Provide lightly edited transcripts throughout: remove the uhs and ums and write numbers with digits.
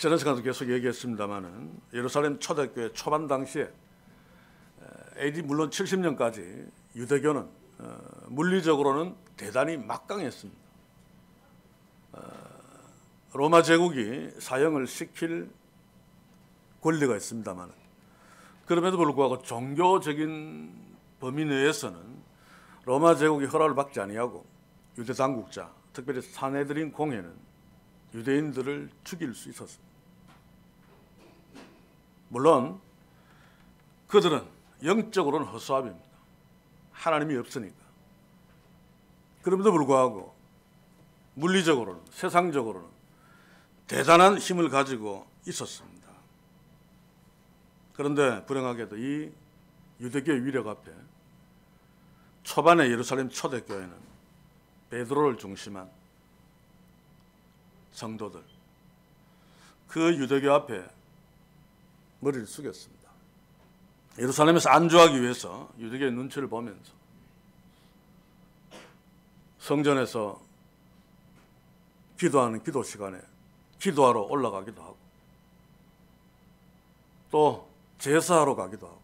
지난 시간도 계속 얘기했습니다마는 예루살렘 초대교회 초반 당시에 AD 물론 70년까지 유대교는 물리적으로는 대단히 막강했습니다. 로마 제국이 사형을 시킬 권리가 있습니다만 그럼에도 불구하고 종교적인 범위 내에서는 로마 제국이 허락을 받지 아니하고 유대 당국자, 특별히 산헤드린 공회는 유대인들을 죽일 수 있었습니다. 물론 그들은 영적으로는 허수아비입니다. 하나님이 없으니까. 그럼에도 불구하고 물리적으로는, 세상적으로는 대단한 힘을 가지고 있었습니다. 그런데 불행하게도 이 유대교의 위력 앞에 초반에 예루살렘 초대교회는 베드로를 중심한 성도들, 그 유대교 앞에 머리를 숙였습니다. 예루살렘에서 안주하기 위해서 유대교의 눈치를 보면서 성전에서 기도하는 기도 시간에 기도하러 올라가기도 하고 또 제사하러 가기도 하고,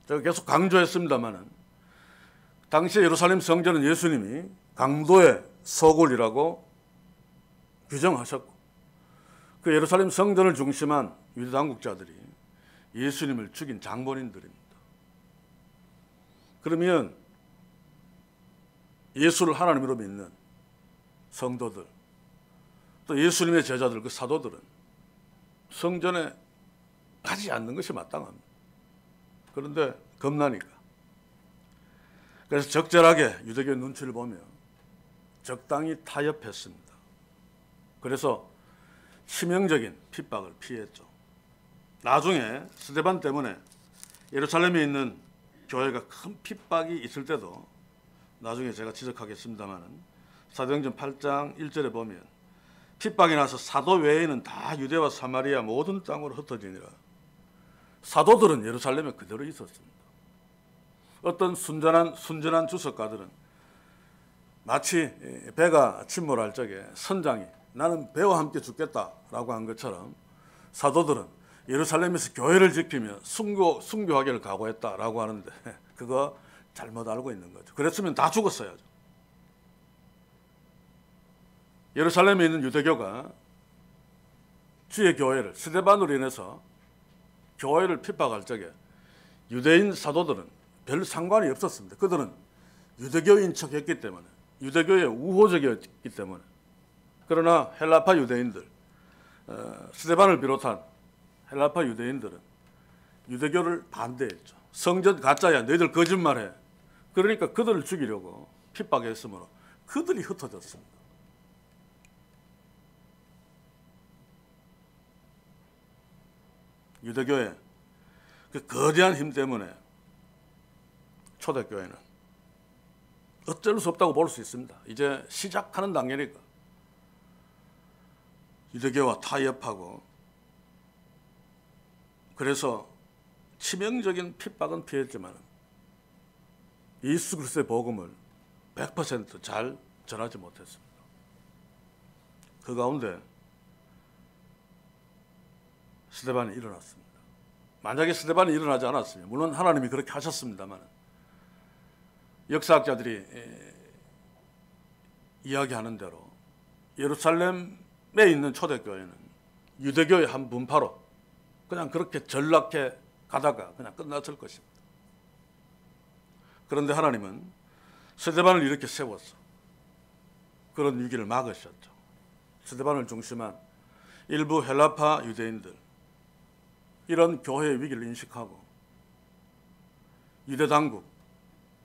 제가 계속 강조했습니다마는 당시 예루살렘 성전은 예수님이 강도의 소굴이라고 규정하셨고 그 예루살렘 성전을 중심한 유대 당국자들이 예수님을 죽인 장본인들입니다. 그러면 예수를 하나님으로 믿는 성도들, 또 예수님의 제자들, 그 사도들은 성전에 가지 않는 것이 마땅합니다. 그런데 겁나니까. 그래서 적절하게 유대교의 눈치를 보며 적당히 타협했습니다. 그래서 치명적인 핍박을 피했죠. 나중에 스데반 때문에 예루살렘에 있는 교회가 큰 핍박이 있을 때도 나중에 제가 지적하겠습니다마는 사도행전 8장 1절에 보면 핍박이 나서 사도 외에는 다 유대와 사마리아 모든 땅으로 흩어지니라. 사도들은 예루살렘에 그대로 있었습니다. 어떤 순전한 주석가들은 마치 배가 침몰할 적에 선장이 나는 배와 함께 죽겠다라고 한 것처럼 사도들은 예루살렘에서 교회를 지키며 순교하기를 각오했다라고 하는데 그거 잘못 알고 있는 거죠. 그랬으면 다 죽었어야죠. 예루살렘에 있는 유대교가 주의 교회를 스데반으로 인해서 교회를 핍박할 적에 유대인 사도들은 별 상관이 없었습니다. 그들은 유대교인 척했기 때문에, 유대교에 우호적이었기 때문에. 그러나 헬라파 유대인들, 스데반을 비롯한 헬라파 유대인들은 유대교를 반대했죠. 성전 가짜야, 너희들 거짓말해. 그러니까 그들을 죽이려고 핍박했으므로 그들이 흩어졌습니다. 유대교의 그 거대한 힘 때문에 초대교회는 어쩔 수 없다고 볼 수 있습니다. 이제 시작하는 단계니까 유대교와 타협하고, 그래서 치명적인 핍박은 피했지만 예수 그리스도의 복음을 100% 잘 전하지 못했습니다. 그 가운데 스데반이 일어났습니다. 만약에 스데반이 일어나지 않았으면, 물론 하나님이 그렇게 하셨습니다만, 역사학자들이 이야기하는 대로 예루살렘에 있는 초대교회는 유대교의 한 분파로 그냥 그렇게 전락해 가다가 그냥 끝났을 것입니다. 그런데 하나님은 스데반을 이렇게 세워서 그런 위기를 막으셨죠. 스데반을 중심한 일부 헬라파 유대인들, 이런 교회의 위기를 인식하고 유대 당국,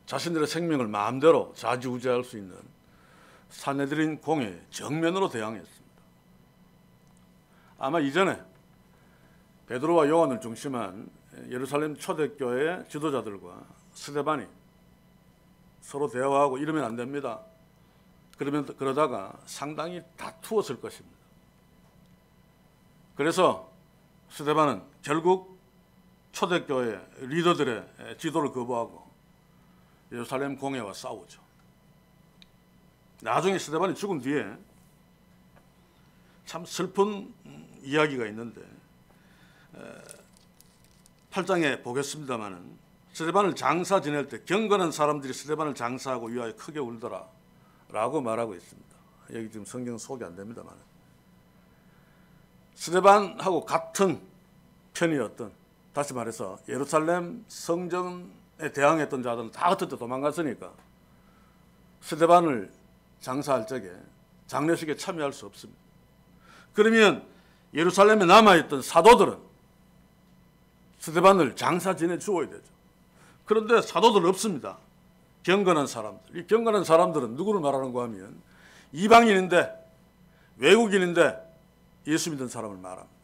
자신들의 생명을 마음대로 좌지우지할 수 있는 산헤드린 공회에 정면으로 대항했습니다. 아마 이전에 베드로와 요한을 중심한 예루살렘 초대교회의 지도자들과 스데반이 서로 대화하고 이러면 안 됩니다. 그러다가 상당히 다투었을 것입니다. 그래서 스데반은 결국 초대교회 리더들의 지도를 거부하고 예루살렘 공회와 싸우죠. 나중에 스데반이 죽은 뒤에 참 슬픈 이야기가 있는데 8장에 보겠습니다마는 스데반을 장사 지낼 때 경건한 사람들이 스데반을 장사하고 위하여 크게 울더라 라고 말하고 있습니다. 여기 지금 성경 소개 안 됩니다만 스데반하고 같은 편이었던, 다시 말해서 예루살렘 성전에 대항했던 자들은 다 흩어져 도망갔으니까 스데반을 장사할 적에 장례식에 참여할 수 없습니다. 그러면 예루살렘에 남아있던 사도들은 스데반을 장사 지내 주어야 되죠. 그런데 사도들 없습니다. 경건한 사람들. 이 경건한 사람들은 누구를 말하는가 하면 이방인인데, 외국인인데 예수 믿는 사람을 말합니다.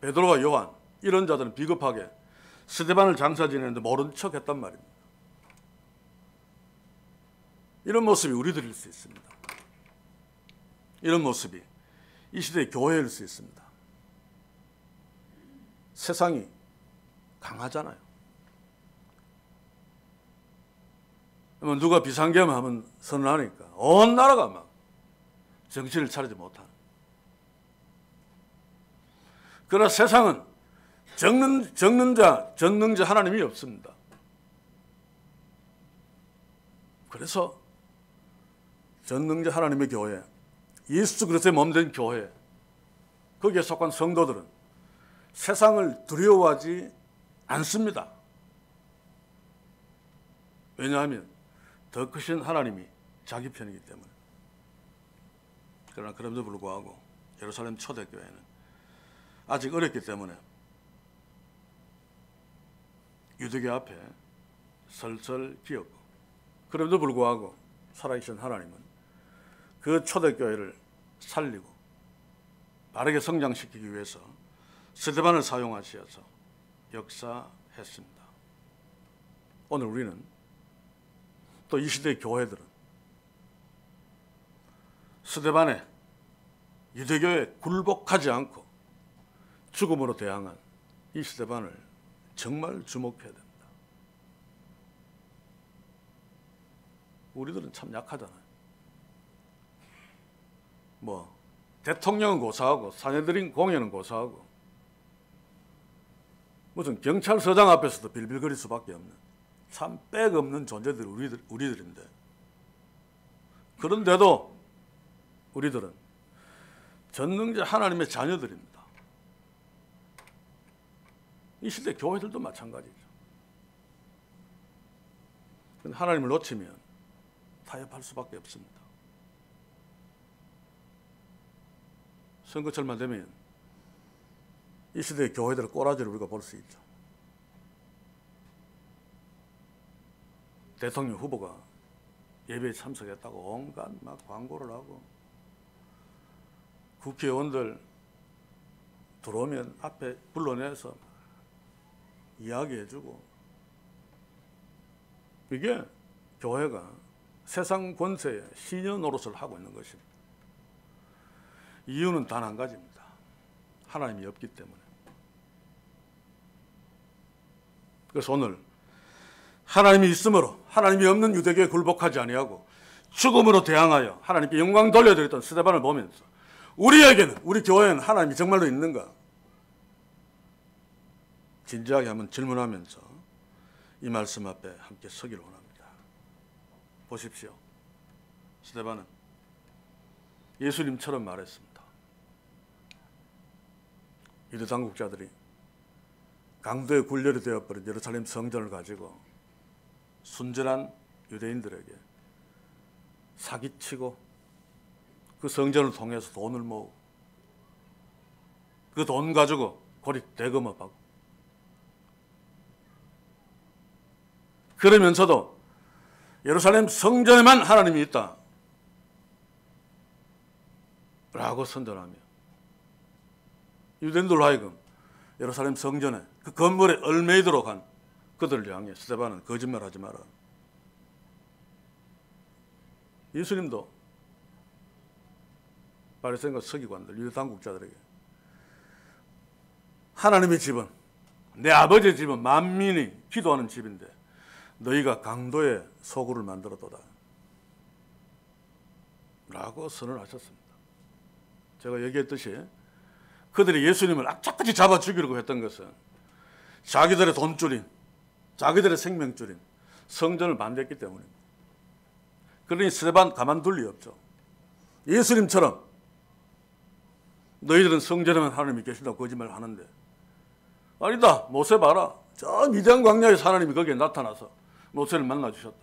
베드로와 요한 이런 자들은 비겁하게 스데반을 장사 지내는데 모른 척 했단 말입니다. 이런 모습이 우리들일 수 있습니다. 이런 모습이 이 시대의 교회일 수 있습니다. 세상이 강하잖아요. 그러면 누가 비상계엄하면 선언하니까 온 나라가 막 정신을 차리지 못하는. 그러나 세상은 전능자 하나님이 없습니다. 그래서 전능자 하나님의 교회, 예수 그리스도의 몸된 교회, 거기에 속한 성도들은 세상을 두려워하지 않습니다. 왜냐하면 더 크신 하나님이 자기 편이기 때문에. 그러나 그럼에도 불구하고 예루살렘 초대교회는 아직 어렸기 때문에 유대교 앞에 설설 기었고, 그럼에도 불구하고 살아계신 하나님은 그 초대교회를 살리고 바르게 성장시키기 위해서 스데반을 사용하셔서 역사했습니다. 오늘 우리는 또 이 시대의 교회들은 스데반의 유대교에 굴복하지 않고 죽음으로 대항한 이 스데반을 정말 주목해야 됩니다. 우리들은 참 약하잖아요. 대통령은 고사하고 사내들인 공연은 고사하고 무슨 경찰서장 앞에서도 빌빌거릴 수밖에 없는 참 빽 없는 존재들이 우리들인데, 그런데도 우리들은 전능자 하나님의 자녀들입니다. 이 시대 교회들도 마찬가지죠. 하나님을 놓치면 타협할 수밖에 없습니다. 선거철만 되면 이 시대의 교회들의 꼬라지를 우리가 볼 수 있죠. 대통령 후보가 예배에 참석했다고 온갖 막 광고를 하고, 국회의원들 들어오면 앞에 불러내서 이야기해주고, 이게 교회가 세상 권세에 시녀 노릇을 하고 있는 것입니다. 이유는 단 한 가지입니다. 하나님이 없기 때문에. 그래서 오늘 하나님이 있으므로 하나님이 없는 유대교에 굴복하지 아니하고 죽음으로 대항하여 하나님께 영광 돌려드렸던 스데반을 보면서 우리에게는, 우리 교회에는 하나님이 정말로 있는가? 진지하게 한번 질문하면서 이 말씀 앞에 함께 서기를 원합니다. 보십시오. 스데반은 예수님처럼 말했습니다. 유대 당국자들이 강도의 굴렬이 되어버린 예루살렘 성전을 가지고 순전한 유대인들에게 사기치고 그 성전을 통해서 돈을 모으고 그 돈 가지고 고리 대금업하고, 그러면서도 예루살렘 성전에만 하나님이 있다 라고 선전하며 유대인들로 하여금 예루살렘 성전에 그 건물에 얽매이도록 한 그들을 향해 스데반은 거짓말하지 마라. 예수님도 바리새인과 서기관들, 유대 당국자들에게 하나님의 집은, 내 아버지의 집은 만민이 기도하는 집인데 너희가 강도의 소굴을 만들었도다. 라고 선언하셨습니다. 제가 얘기했듯이 그들이 예수님을 악착같이 잡아 죽이려고 했던 것은 자기들의 돈줄인, 자기들의 생명줄인 성전을 만들었기 때문입니다. 그러니 스데반 가만둘 리 없죠. 예수님처럼 너희들은 성전에만 하나님이 계신다고 거짓말을 하는데, 아니다, 모세 봐라, 저 미디안 광야에서 하나님이 거기에 나타나서 모세를 만나주셨다.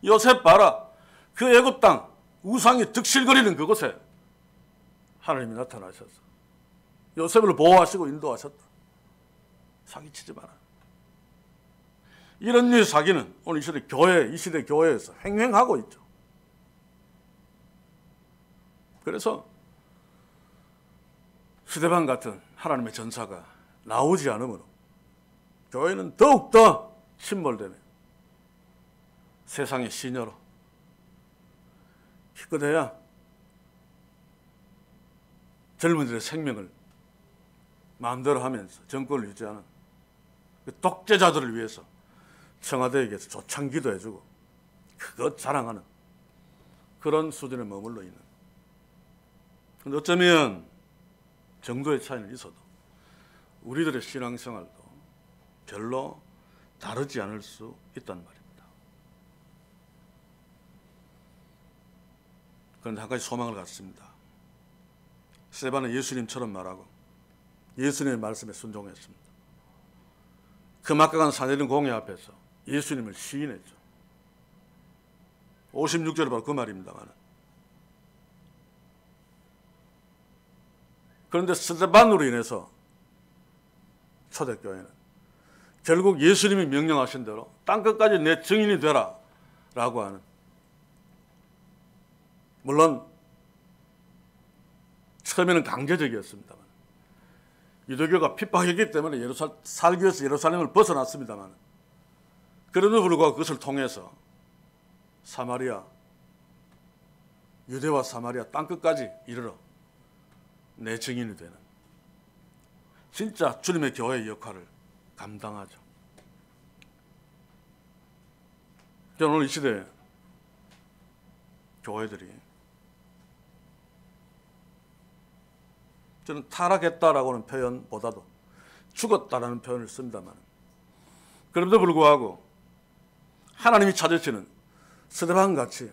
요셉 봐라, 그 애굽 땅 우상이 득실거리는 그곳에 하나님이 나타나셔서 요셉을 보호하시고 인도하셨다. 사기치지 마라. 이런 류의 사기는 오늘 이 시대 교회에서 횡행하고 있죠. 그래서 스데반 같은 하나님의 전사가 나오지 않으므로 교회는 더욱더 침몰되며 세상의 시녀로 기껏해야 젊은이들의 생명을 마음대로 하면서 정권을 유지하는 그 독재자들을 위해서 청와대에게서 조창기도 해주고 그것 자랑하는 그런 수준에 머물러 있는. 그런데 어쩌면 정도의 차이는 있어도 우리들의 신앙생활도 별로 다르지 않을 수 있단 말입니다. 그런데 한 가지 소망을 갖습니다. 스데반은 예수님처럼 말하고 예수님의 말씀에 순종했습니다. 그 막강한 사내린 공회 앞에서 예수님을 시인했죠. 56절에 바로 그 말입니다만. 그런데 스데반으로 인해서 초대교회는 결국 예수님이 명령하신 대로 땅끝까지 내 증인이 되라 라고 하는, 물론 처음에는 강제적이었습니다만 유대교가 핍박했기 때문에 살기 위해서 예루살렘을 벗어났습니다만 그럼에도 불구하고 그것을 통해서 사마리아, 유대와 사마리아 땅끝까지 이르러 내 증인이 되는 진짜 주님의 교회의 역할을 감당하죠. 저는 오늘 이 시대에 교회들이 저는 타락했다라고 하는 표현보다도 죽었다라는 표현을 씁니다만 그럼에도 불구하고 하나님이 찾으시는 스데반같이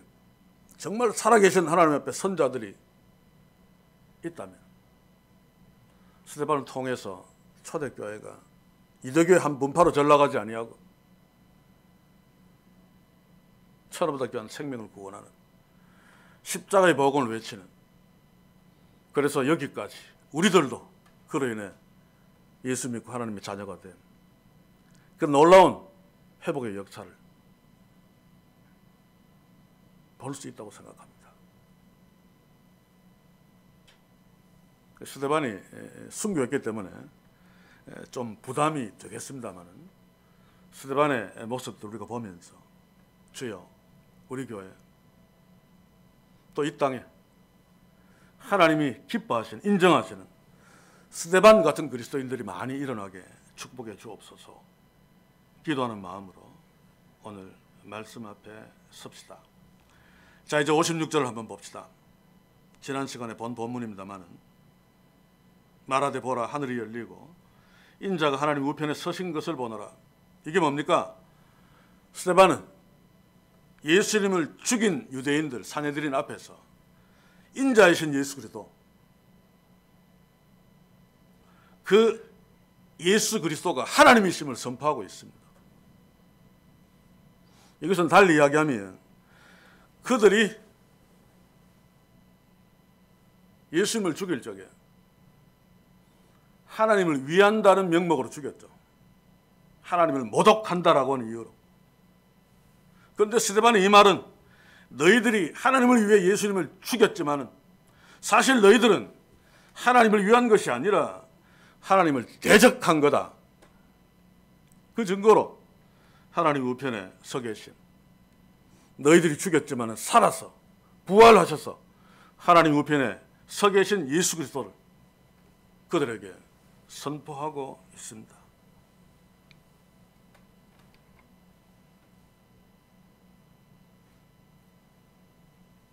정말 살아계신 하나님 앞에 선자들이 있다면 스데반을 통해서 초대교회가 이대교회 한 분파로 전락하지 아니하고 천하보다 귀한 생명을 구원하는 십자가의 복음을 외치는, 그래서 여기까지 우리들도 그로 인해 예수 믿고 하나님의 자녀가 된 그 놀라운 회복의 역사를 볼 수 있다고 생각합니다. 스데반이 순교했기 때문에 좀 부담이 되겠습니다만은 스데반의 모습도 우리가 보면서 주여 우리 교회 또 이 땅에 하나님이 기뻐하시는, 인정하시는 스데반 같은 그리스도인들이 많이 일어나게 축복해 주옵소서 기도하는 마음으로 오늘 말씀 앞에 섭시다. 자, 이제 56절을 한번 봅시다. 지난 시간에 본 본문입니다만은 말하되 보라 하늘이 열리고 인자가 하나님 우편에 서신 것을 보노라. 이게 뭡니까? 스데반은 예수님을 죽인 유대인들, 사내들인 앞에서 인자이신 예수 그리스도, 그 예수 그리스도가 하나님이심을 선포하고 있습니다. 이것은 달리 이야기하면 그들이 예수님을 죽일 적에 하나님을 위한다는 명목으로 죽였죠. 하나님을 모독한다라고 하는 이유로. 그런데 스데반의 이 말은 너희들이 하나님을 위해 예수님을 죽였지만은 사실 너희들은 하나님을 위한 것이 아니라 하나님을 대적한 거다. 그 증거로 하나님 우편에 서 계신, 너희들이 죽였지만은 살아서 부활하셔서 하나님 우편에 서 계신 예수 그리스도를 그들에게 선포하고 있습니다.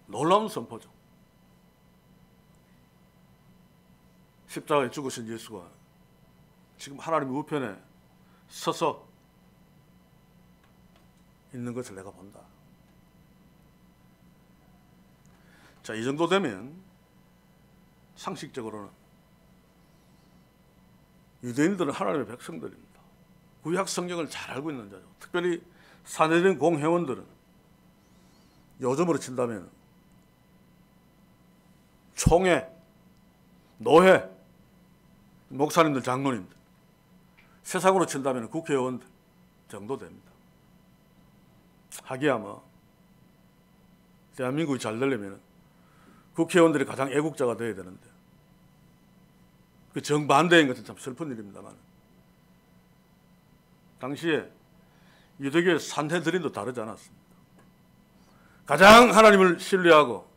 놀라운 선포죠. 십자가에 죽으신 예수가 지금 하나님의 우편에 서서 있는 것을 내가 본다. 자, 이 정도 되면 상식적으로는 유대인들은 하나님의 백성들입니다. 구약 성경을 잘 알고 있는 자죠. 특별히 산헤드린 공회원들은 요즘으로 친다면 총회, 노회, 목사님들, 장로님들, 세상으로 친다면 국회의원들 정도 됩니다. 하기야 뭐 대한민국이 잘 되려면 국회의원들이 가장 애국자가 되어야 되는데 그 정반대인 것은 참 슬픈 일입니다만 당시에 유대교의 산헤드린도 다르지 않았습니다. 가장 하나님을 신뢰하고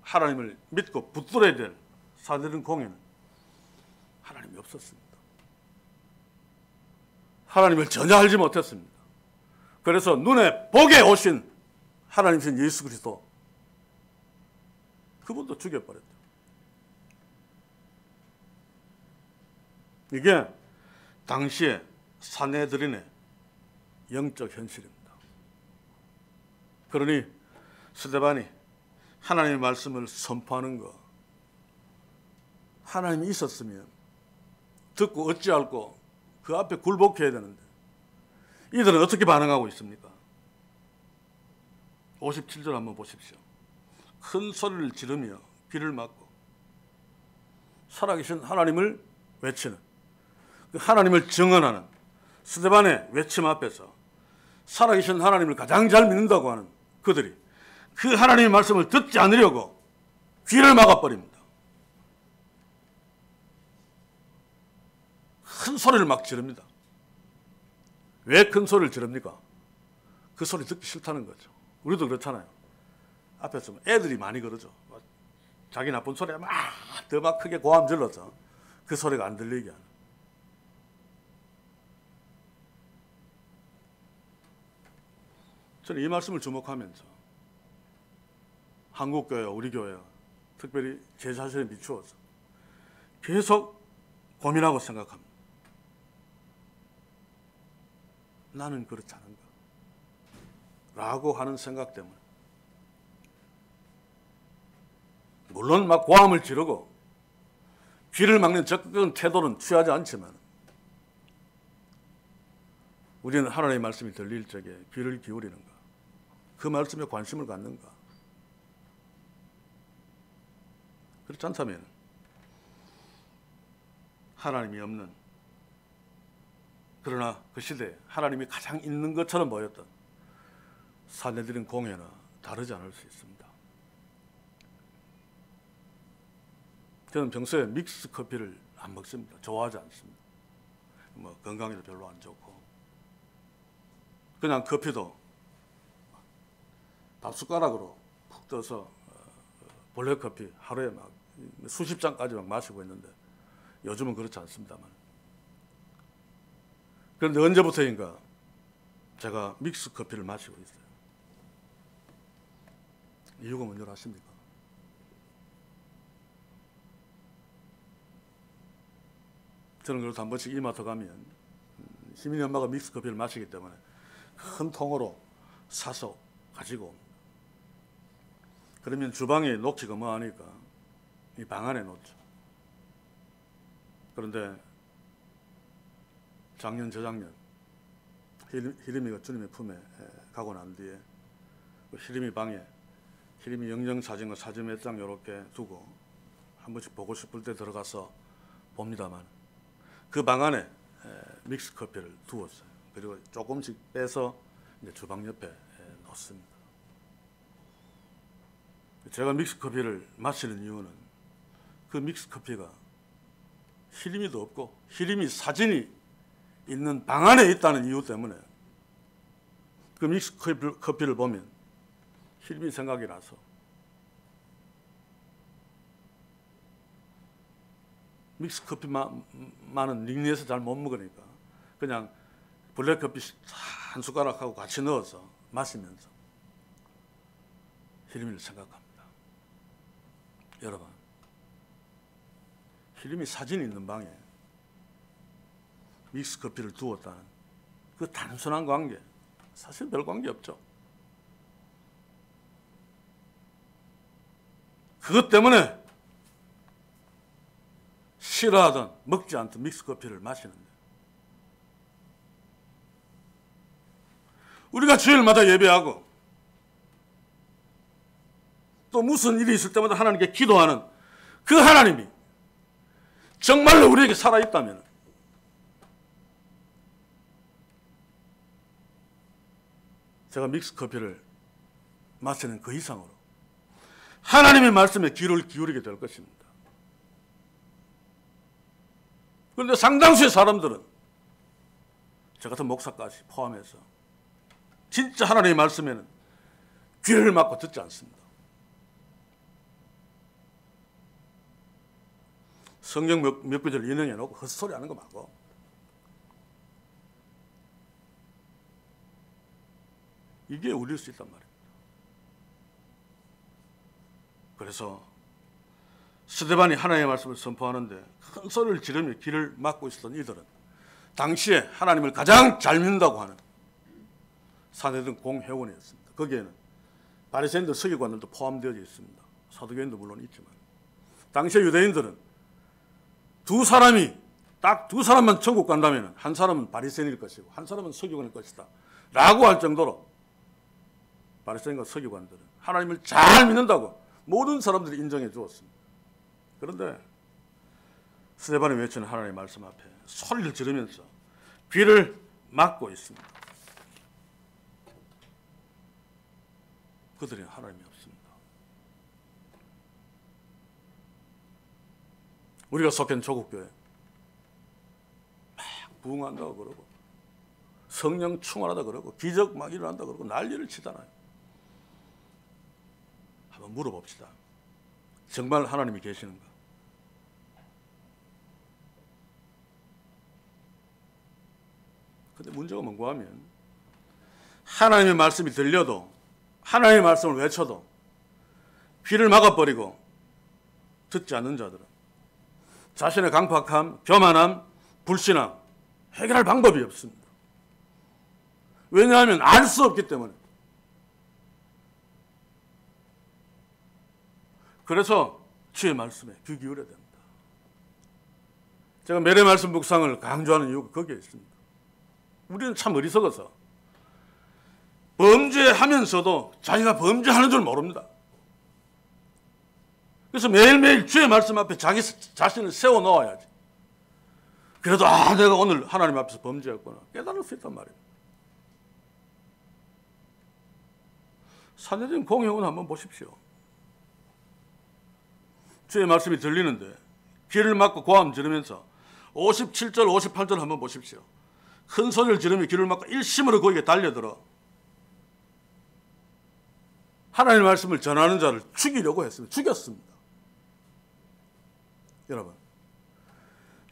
하나님을 믿고 붙들어야 될 산헤드린 공회는 하나님이 없었습니다. 하나님을 전혀 알지 못했습니다. 그래서 눈에 보게 오신 하나님이신 예수 그리스도 그분도 죽여버렸죠. 이게 당시에 산헤드린의 영적 현실입니다. 그러니 스데반이 하나님의 말씀을 선포하는 거, 하나님이 있었으면 듣고 어찌할꼬 그 앞에 굴복해야 되는데 이들은 어떻게 반응하고 있습니까? 57절 한번 보십시오. 큰 소리를 지르며 귀를 막고 살아계신 하나님을 외치는, 그 하나님을 증언하는 스데반의 외침 앞에서 살아계신 하나님을 가장 잘 믿는다고 하는 그들이 그 하나님의 말씀을 듣지 않으려고 귀를 막아버립니다. 큰 소리를 막 지릅니다. 왜 큰 소리를 지릅니까? 그 소리 듣기 싫다는 거죠. 우리도 그렇잖아요. 앞에서 애들이 많이 그러죠. 자기 나쁜 소리에 더 크게 고함 질러서 그 소리가 안 들리게 하는. 저는 이 말씀을 주목하면서 한국교회와 우리 교회와 특별히 제 자신에 비추어서 계속 고민하고 생각합니다. 나는 그렇지 않은가? 라고 하는 생각 때문에 물론 막 고함을 지르고 귀를 막는 적극적인 태도는 취하지 않지만 우리는 하나님의 말씀이 들릴 적에 귀를 기울이는가? 그 말씀에 관심을 갖는가? 그렇지 않다면 하나님이 없는, 그러나 그 시대에 하나님이 가장 있는 것처럼 보였던 산헤드린 공회나 다르지 않을 수 있습니다. 저는 평소에 믹스 커피를 안 먹습니다. 좋아하지 않습니다. 뭐 건강에도 별로 안 좋고 그냥 커피도 밥숟가락으로 푹 떠서 블랙커피 하루에 막 수십 잔까지 막 마시고 있는데 요즘은 그렇지 않습니다만, 그런데 언제부터인가 제가 믹스 커피를 마시고 있어요. 이유가 뭔지 아십니까? 저는 그래도 한 번씩 이마트 가면 시민이 엄마가 믹스 커피를 마시기 때문에 큰 통으로 사서 가지고 옵니다. 그러면 주방에 놓기가 뭐하니까 이 방 안에 놓죠. 그런데 작년, 저작년 히림이가 주님의 품에 가고 난 뒤에 히림이 방에 히림이 영정사진과 사진 몇 장 이렇게 두고 한 번씩 보고 싶을 때 들어가서 봅니다만 그 방 안에 믹스 커피를 두었어요. 그리고 조금씩 빼서 이제 주방 옆에 놓습니다. 제가 믹스 커피를 마시는 이유는 그 믹스 커피가 히림이도 없고 히림이 사진이 있는 방 안에 있다는 이유 때문에 그 믹스 커피를 보면 히림이 생각이 나서 믹스 커피만은 닉리에서 잘 못 먹으니까 그냥 블랙커피 한 숟가락하고 같이 넣어서 마시면서 히림이를 생각합니다. 여러분, 필름이 사진이 있는 방에 믹스커피를 두었다는 그 단순한 관계, 사실 별 관계 없죠. 그것 때문에 싫어하던 먹지 않던 믹스커피를 마시는데, 우리가 주일마다 예배하고 또 무슨 일이 있을 때마다 하나님께 기도하는 그 하나님이 정말로 우리에게 살아있다면 제가 믹스커피를 마시는 그 이상으로 하나님의 말씀에 귀를 기울이게 될 것입니다. 그런데 상당수의 사람들은 저 같은 목사까지 포함해서 진짜 하나님의 말씀에는 귀를 막고 듣지 않습니다. 성경 몇 구절 인용해 놓고 헛소리 하는 거 말고, 이게 우릴 수 있단 말입니다. 그래서 스데반이 하나님의 말씀을 선포하는데 큰 소리를 지르며 귀를 막고 있었던 이들은 당시에 하나님을 가장 잘 믿는다고 하는 산헤드린 공회원이었습니다. 거기에는 바리새인들, 서기관들도 포함되어 있습니다. 사두개인도 물론 있지만, 당시에 유대인들은 딱 두 사람만 천국 간다면 한 사람은 바리새인일 것이고 한 사람은 서기관일 것이다 라고 할 정도로 바리새인과 서기관들은 하나님을 잘 믿는다고 모든 사람들이 인정해 주었습니다. 그런데 스데반이 외치는 하나님의 말씀 앞에 소리를 지르면서 귀를 막고 있습니다. 그들은 하나님이 없습니다. 우리가 속한 조국교회 막 부흥한다고 그러고 성령 충만하다 그러고 기적 막 일어난다 그러고 난리를 치잖아요. 한번 물어봅시다. 정말 하나님이 계시는가? 근데 문제가 뭔가 하면 하나님의 말씀이 들려도, 하나님의 말씀을 외쳐도 귀를 막아버리고 듣지 않는 자들은 자신의 강팍함, 교만함, 불신앙 해결할 방법이 없습니다. 왜냐하면 알 수 없기 때문에. 그래서 주의 말씀에 귀 기울여야 됩니다. 제가 매래 말씀 묵상을 강조하는 이유가 거기에 있습니다. 우리는 참 어리석어서 범죄하면서도 자기가 범죄하는 줄 모릅니다. 그래서 매일매일 주의 말씀 앞에 자기 자신을 세워놓아야지. 그래도 내가 오늘 하나님 앞에서 범죄했구나 깨달을 수 있단 말이에요. 산헤드린 공회원 한번 보십시오. 주의 말씀이 들리는데 귀를 막고 고함 지르면서 57절, 58절 한번 보십시오. 큰 소리를 지르며 귀를 막고 일심으로 거기에 달려들어 하나님의 말씀을 전하는 자를 죽이려고 했습니다. 죽였습니다. 여러분,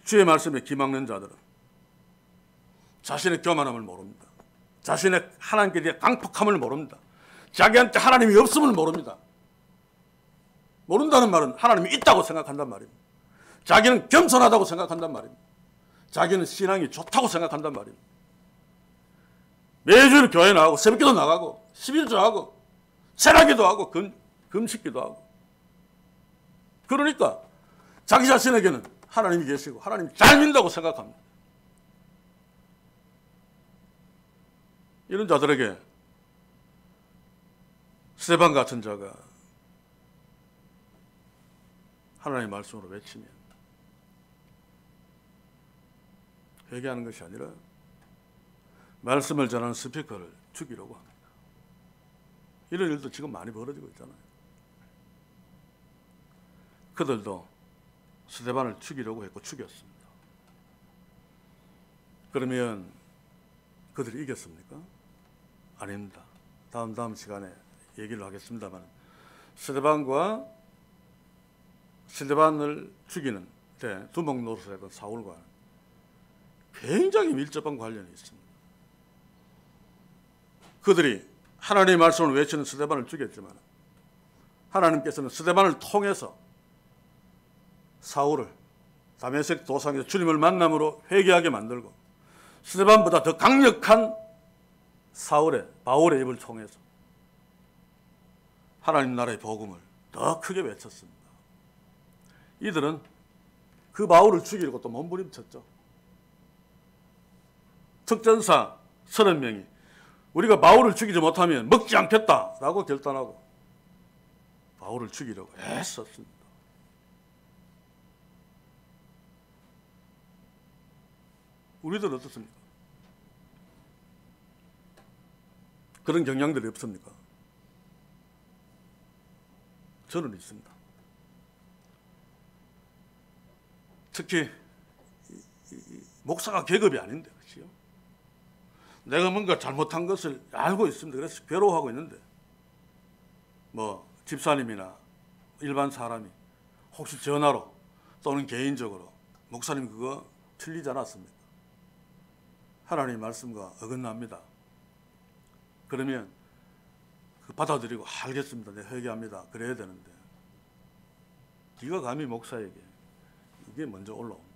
주의 말씀에 귀 막는 자들은 자신의 교만함을 모릅니다. 자신의 하나님께 대한 강팍함을 모릅니다. 자기한테 하나님이 없음을 모릅니다. 모른다는 말은 하나님이 있다고 생각한단 말입니다. 자기는 겸손하다고 생각한단 말입니다. 자기는 신앙이 좋다고 생각한단 말입니다. 매주일 교회 나가고 새벽기도 나가고 11조 하고 철학기도 하고 금식기도 하고, 그러니까 자기 자신에게는 하나님이 계시고 하나님이 잘 믿는다고 생각합니다. 이런 자들에게 스데반 같은 자가 하나님의 말씀으로 외치면 회개하는 것이 아니라 말씀을 전하는 스피커를 죽이려고 합니다. 이런 일도 지금 많이 벌어지고 있잖아요. 그들도 스데반을 죽이려고 했고 죽였습니다. 그러면 그들이 이겼습니까? 아닙니다. 다음 시간에 얘기를 하겠습니다만, 스데반을 죽이는 때 두목 노릇을 했던 사울과 굉장히 밀접한 관련이 있습니다. 그들이 하나님의 말씀을 외치는 스데반을 죽였지만 하나님께서는 스데반을 통해서 사울을 다메섹 도상에서 주님을 만남으로 회개하게 만들고 스데반보다 더 강력한 바울의 입을 통해서 하나님 나라의 복음을 더 크게 외쳤습니다. 이들은 그 바울을 죽이려고 또 몸부림쳤죠. 특전사 30명이 우리가 바울을 죽이지 못하면 먹지 않겠다라고 결단하고 바울을 죽이려고 애썼습니다. 우리들은 어떻습니까? 그런 경향들이 없습니까? 저는 있습니다. 특히 목사가 계급이 아닌데, 그렇죠? 내가 뭔가 잘못한 것을 알고 있습니다. 그래서 괴로워하고 있는데 뭐 집사님이나 일반 사람이 혹시 전화로 또는 개인적으로 목사님 그거 틀리지 않았습니까? 하나님의 말씀과 어긋납니다. 그러면 받아들이고 알겠습니다. 네, 회개합니다. 그래야 되는데 네가 감히 목사에게 이게 먼저 올라옵니다.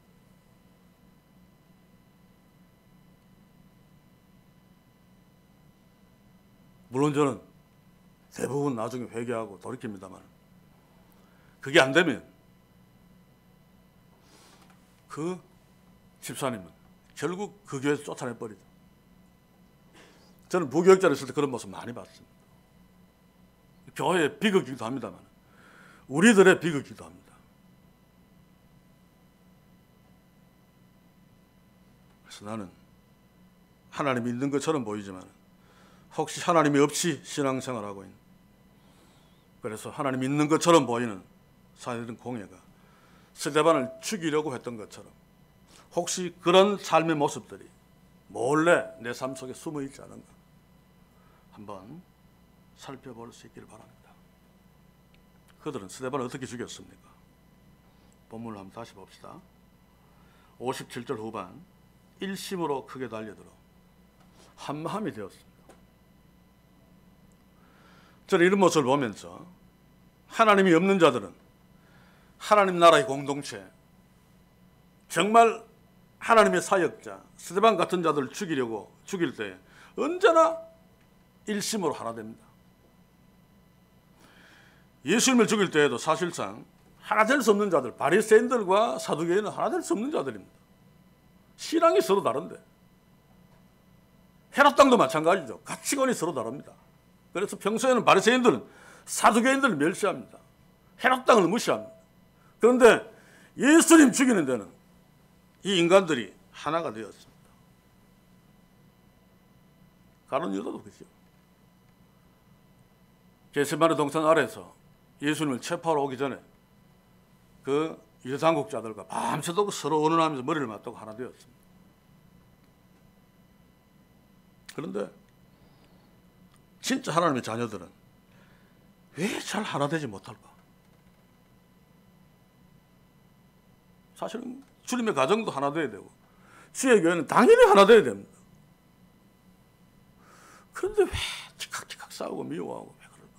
물론 저는 대부분 나중에 회개하고 돌이킵니다만 그게 안 되면 그 집사님은 결국 그 교회에서 쫓아내버리죠. 저는 부교육자로 있을 때 그런 모습 많이 봤습니다. 교회의 비극이기도 합니다만 우리들의 비극이기도 합니다. 그래서 나는 하나님이 있는 것처럼 보이지만 혹시 하나님이 없이 신앙생활하고 있는, 그래서 하나님이 있는 것처럼 보이는 사회적인 공예가 스데반을 죽이려고 했던 것처럼 혹시 그런 삶의 모습들이 몰래 내 삶 속에 숨어 있지 않은가 한번 살펴볼 수 있기를 바랍니다. 그들은 스데반을 어떻게 죽였습니까? 본문을 한번 다시 봅시다. 57절 후반 일심으로 크게 달려들어 한마음이 되었습니다. 저는 이런 모습을 보면서 하나님이 없는 자들은 하나님 나라의 공동체, 정말 하나님의 사역자 스데반 같은 자들을 죽일 때 언제나 일심으로 하나 됩니다. 예수님을 죽일 때에도 사실상 하나 될 수 없는 자들, 바리새인들과 사두개인은 하나 될 수 없는 자들입니다. 신앙이 서로 다른데 헤롯당도 마찬가지죠. 가치관이 서로 다릅니다. 그래서 평소에는 바리새인들은 사두개인들을 멸시합니다. 헤롯당을 무시합니다. 그런데 예수님 죽이는 데는 이 인간들이 하나가 되었습니다. 가룟 유다도 그렇죠. 겟세마네 동산 아래에서 예수님을 체포하러 오기 전에 그 유대당국자들과 밤새도록 서로 언언하면서 머리를 맞대고 하나 되었습니다. 그런데 진짜 하나님의 자녀들은 왜 잘 하나 되지 못할까? 사실은 주님의 가정도 하나 되어야 되고 주의 교회는 당연히 하나 되어야 됩니다. 그런데 왜 티깍티깍 싸우고 미워하고 왜 그럴까?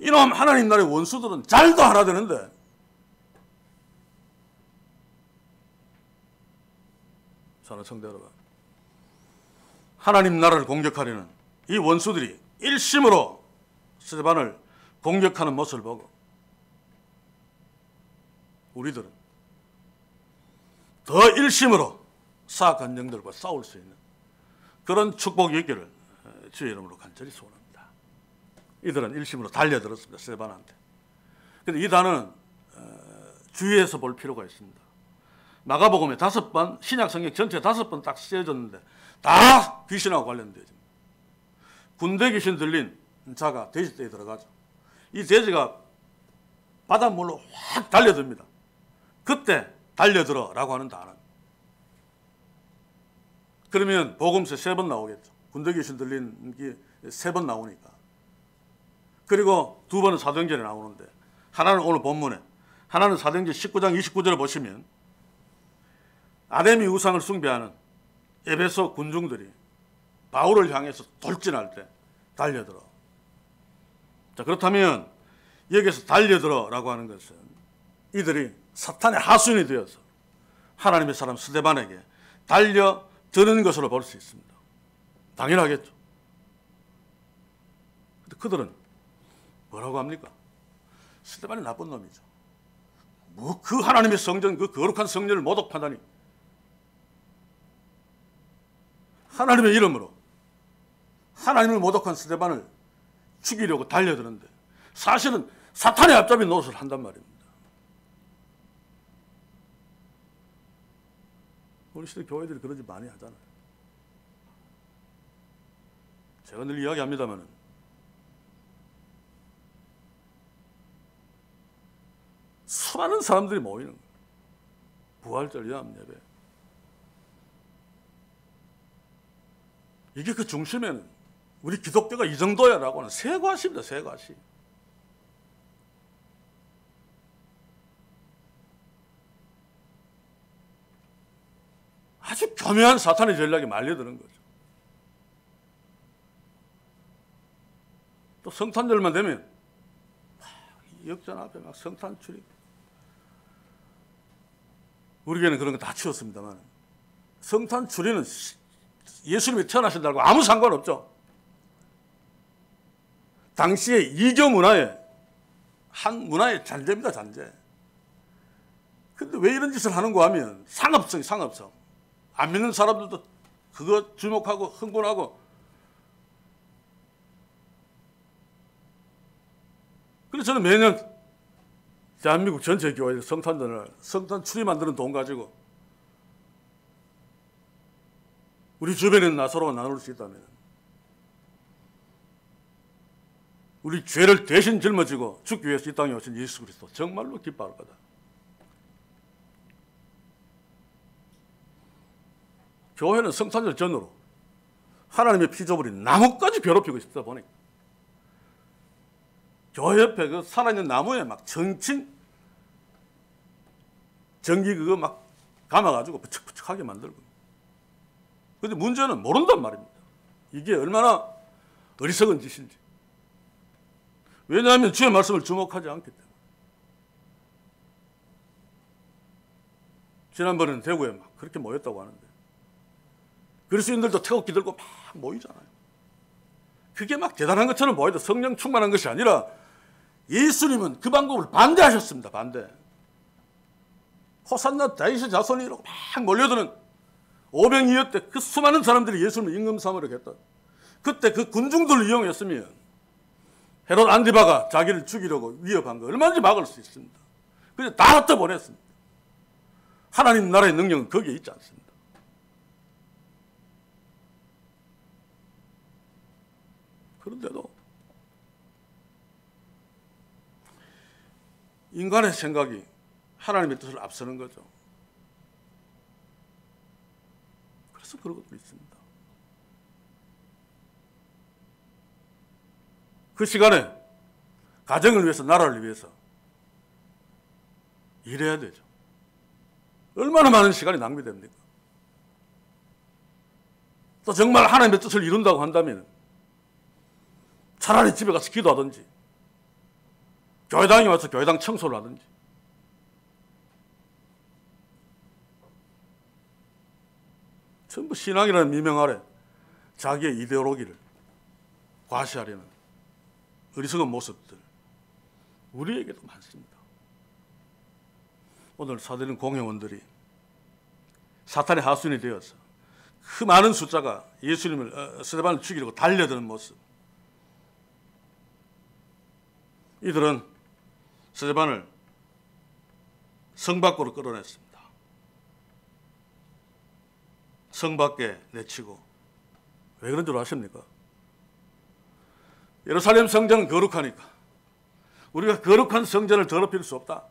이놈 하나님 나라의 원수들은 잘도 하나 되는데 사랑하는 성도 여러분, 하나님 나라를 공격하려는 이 원수들이 일심으로 스데반을 공격하는 모습을 보고 우리들은 더 일심으로 사악한 영들과 싸울 수 있는 그런 축복이 있기를 주의 이름으로 간절히 소원합니다. 이들은 일심으로 달려들었습니다. 스데반한테. 그런데 이 단어는 주의해서 볼 필요가 있습니다. 마가복음에 5번, 신약성경 전체 5번 딱 쓰여졌는데 다 귀신하고 관련되어 있습니다. 군대 귀신 들린 자가 돼지떼에 들어가죠. 이 돼지가 바닷물로 확 달려듭니다. 그때 달려들어 라고 하는 단어. 그러면 복음서 3번 나오겠죠. 군대 귀신 들린 게 3번 나오니까. 그리고 2번은 사도행전에 나오는데 하나는 오늘 본문에, 하나는 사도행전 19장 29절을 보시면 아데미 우상을 숭배하는 에베소 군중들이 바울을 향해서 돌진할 때 달려들어. 자, 그렇다면 여기서 달려들어라고 하는 것은 이들이 사탄의 하수인이 되어서 하나님의 사람 스데반에게 달려드는 것으로 볼 수 있습니다. 당연하겠죠. 근데 그들은 뭐라고 합니까? 스데반이 나쁜 놈이죠. 뭐 그 하나님의 성전, 그 거룩한 성전을 모독하다니. 하나님의 이름으로 하나님을 모독한 스데반을 죽이려고 달려드는데 사실은 사탄의 앞잡이 노릇을 한단 말입니다. 우리 시대 교회들이 그러지 많이 하잖아요. 제가 늘 이야기합니다만 수많은 사람들이 모이는 거예요. 부활절 연합예배. 이게 그 중심에는 우리 기독교가 이 정도야라고 하는 세과시입니다. 세과시. 아주 교묘한 사탄의 전략이 말려드는 거죠. 또 성탄절만 되면 역전 앞에 막 성탄 출입. 우리 교회는 그런 거 다 치웠습니다만 성탄 출입은 예수님이 태어나신다고 아무 상관없죠. 당시의 이교 문화의 한 문화의 잔재입니다. 잔재. 근데 왜 이런 짓을 하는고 하면 상업성. 안 믿는 사람들도 그거 주목하고 흥분하고. 그래서 저는 매년 대한민국 전체 교회에서 성탄절날 성탄 추리 만드는 돈 가지고 우리 주변에 있는 나서로가 나눌 수 있다면 우리 죄를 대신 짊어지고 죽기 위해서 이 땅에 오신 예수 그리스도 정말로 기뻐할 거다. 교회는 성탄절 전으로 하나님의 피조물인 나무까지 괴롭히고 있다 보니까 교회 옆에 그 살아있는 나무에 막 전기 그거 막 감아가지고 부척부척하게 만들고. 근데 문제는 모른단 말입니다. 이게 얼마나 어리석은 짓인지. 왜냐하면 주의 말씀을 주목하지 않기 때문에. 지난번에는 대구에 막 그렇게 모였다고 하는데 그리스도인들도 태극기 들고 막 모이잖아요. 그게 막 대단한 것처럼 보여도 성령 충만한 것이 아니라 예수님은 그 방법을 반대하셨습니다. 반대. 호산나 다윗의 자손이라고 막 몰려드는 오병이어 때 그 수많은 사람들이 예수님을 임금 삼으려고 했다. 그때 그 군중들을 이용했으면 헤롯 안디바가 자기를 죽이려고 위협한 거 얼마든지 막을 수 있습니다. 그래서 다 흩어보냈습니다. 하나님 나라의 능력은 거기에 있지 않습니다. 그런데도 인간의 생각이 하나님의 뜻을 앞서는 거죠. 그래서 그런 것도 있습니다. 그 시간에 가정을 위해서, 나라를 위해서 일해야 되죠. 얼마나 많은 시간이 낭비됩니까? 또 정말 하나님의 뜻을 이룬다고 한다면 차라리 집에 가서 기도하든지 교회당에 와서 교회당 청소를 하든지 전부 신앙이라는 미명 아래 자기의 이데올로기를 과시하려는 어리석은 모습들 우리에게도 많습니다. 오늘 사도된 공회원들이 사탄의 하수인이 되어서 그 많은 숫자가 예수님을 스데반을 죽이려고 달려드는 모습. 이들은 스데반을 성 밖으로 끌어냈습니다. 성 밖에 내치고. 왜 그런 줄 아십니까? 예루살렘 성전은 거룩하니까 우리가 거룩한 성전을 더럽힐 수 없다.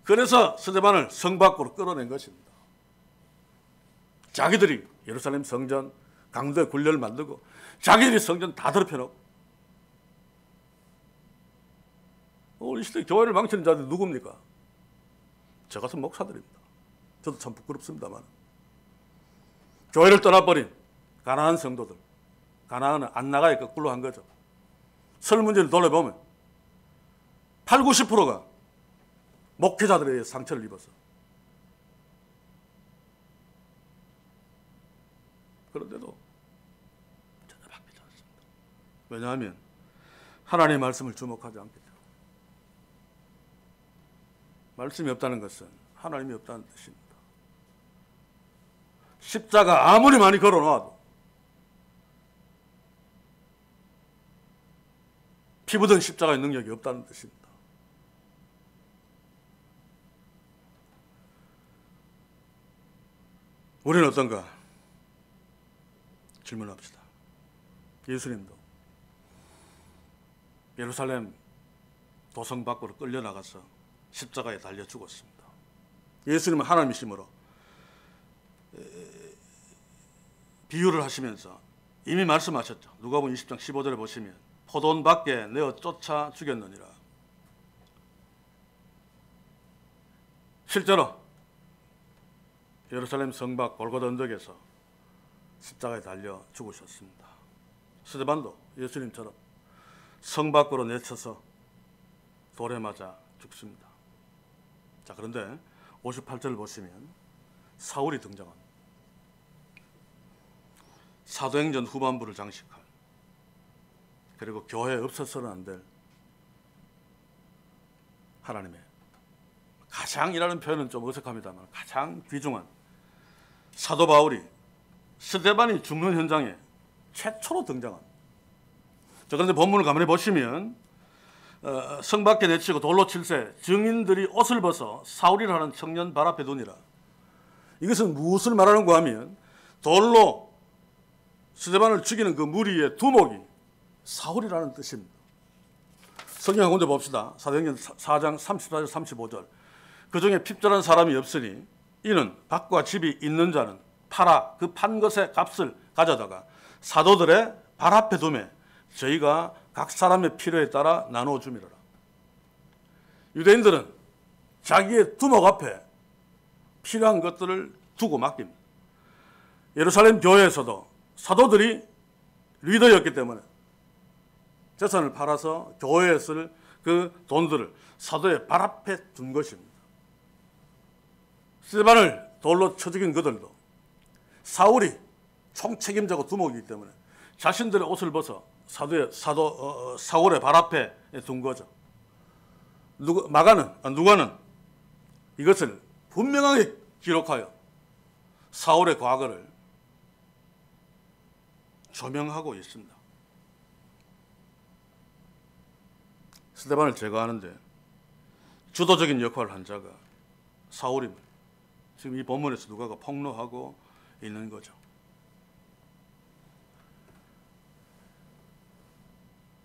그래서 스데반을 성 밖으로 끌어낸 것입니다. 자기들이 예루살렘 성전 강도의 굴려를 만들고 자기들이 성전 다 더럽혀놓고 오늘 이 시대 교회를 망치는 자들이 누굽니까? 저 같은 목사들입니다. 저도 참 부끄럽습니다만 교회를 떠나버린 가난한 성도들, 가나안은 안 나가야 거꾸로 한 거죠. 설 문제를 돌려보면 80, 90%가 목회자들에 의해 상처를 입어서. 그런데도 전혀 바뀌지 않습니다. 왜냐하면 하나님의 말씀을 주목하지 않기 때문에. 말씀이 없다는 것은 하나님이 없다는 뜻입니다. 십자가 아무리 많이 걸어놔도 피 묻은 십자가의 능력이 없다는 뜻입니다. 우리는 어떤가? 질문합시다. 예수님도 예루살렘 도성 밖으로 끌려나가서 십자가에 달려 죽었습니다. 예수님은 하나님이시므로 비유를 하시면서 이미 말씀하셨죠. 누가복음 20장 15절에 보시면 포도원 밖에 내어 쫓아 죽였느니라. 실제로 예루살렘 성밖 골고다 언덕에서 십자가에 달려 죽으셨습니다. 스데반도 예수님처럼 성 밖으로 내쳐서 돌에 맞아 죽습니다. 자, 그런데 58절을 보시면 사울이 등장합니다. 사도행전 후반부를 장식할, 그리고 교회에 없어서는 안 될 하나님의 가장이라는 표현은 좀 어색합니다만 가장 귀중한 사도 바울이 스데반이 죽는 현장에 최초로 등장합니다. 자, 그런데 본문을 가만히 보시면 성 밖에 내치고 돌로 칠세 증인들이 옷을 벗어 사울이라는 청년 발 앞에 두니라. 이것은 무엇을 말하는가 하면 돌로 스데반을 죽이는 그 무리의 두목이 사울이라는 뜻입니다. 성경 한 군데 봅시다. 사도행전 4장 34절 35절. 그 중에 핍절한 사람이 없으니 이는 밭과 집이 있는 자는 팔아 그 판 것의 값을 가져다가 사도들의 발 앞에 두매 저희가 각 사람의 필요에 따라 나누어 주미라. 유대인들은 자기의 두목 앞에 필요한 것들을 두고 맡깁니다. 예루살렘 교회에서도 사도들이 리더였기 때문에 재산을 팔아서 교회에 쓸 그 돈들을 사도의 발 앞에 둔 것입니다. 스데반을 돌로 쳐 죽인 그들도 사울이 총책임자고 두목이기 때문에 자신들의 옷을 벗어 사울의 발 앞에 둔 거죠. 누가는 이것을 분명하게 기록하여 사울의 과거를 조명하고 있습니다. 스데반을 제거하는데 주도적인 역할을 한 자가 사울입니다. 지금 이 본문에서 누가가 폭로하고 있는 거죠.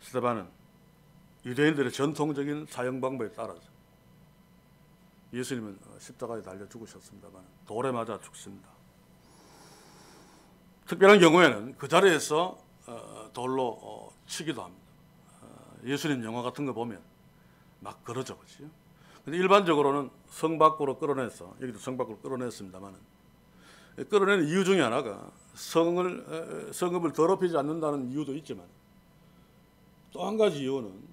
스데반은 유대인들의 전통적인 사형 방법에 따라서 예수님은 십자가에 달려 죽으셨습니다만 돌에 맞아 죽습니다. 특별한 경우에는 그 자리에서 돌로 치기도 합니다. 예수님 영화 같은 거 보면 막 그러죠, 그렇죠? 근데 일반적으로는 성 밖으로 끌어내서, 여기도 성 밖으로 끌어냈습니다만 끌어내는 이유 중에 하나가 성읍을 더럽히지 않는다는 이유도 있지만 또 한 가지 이유는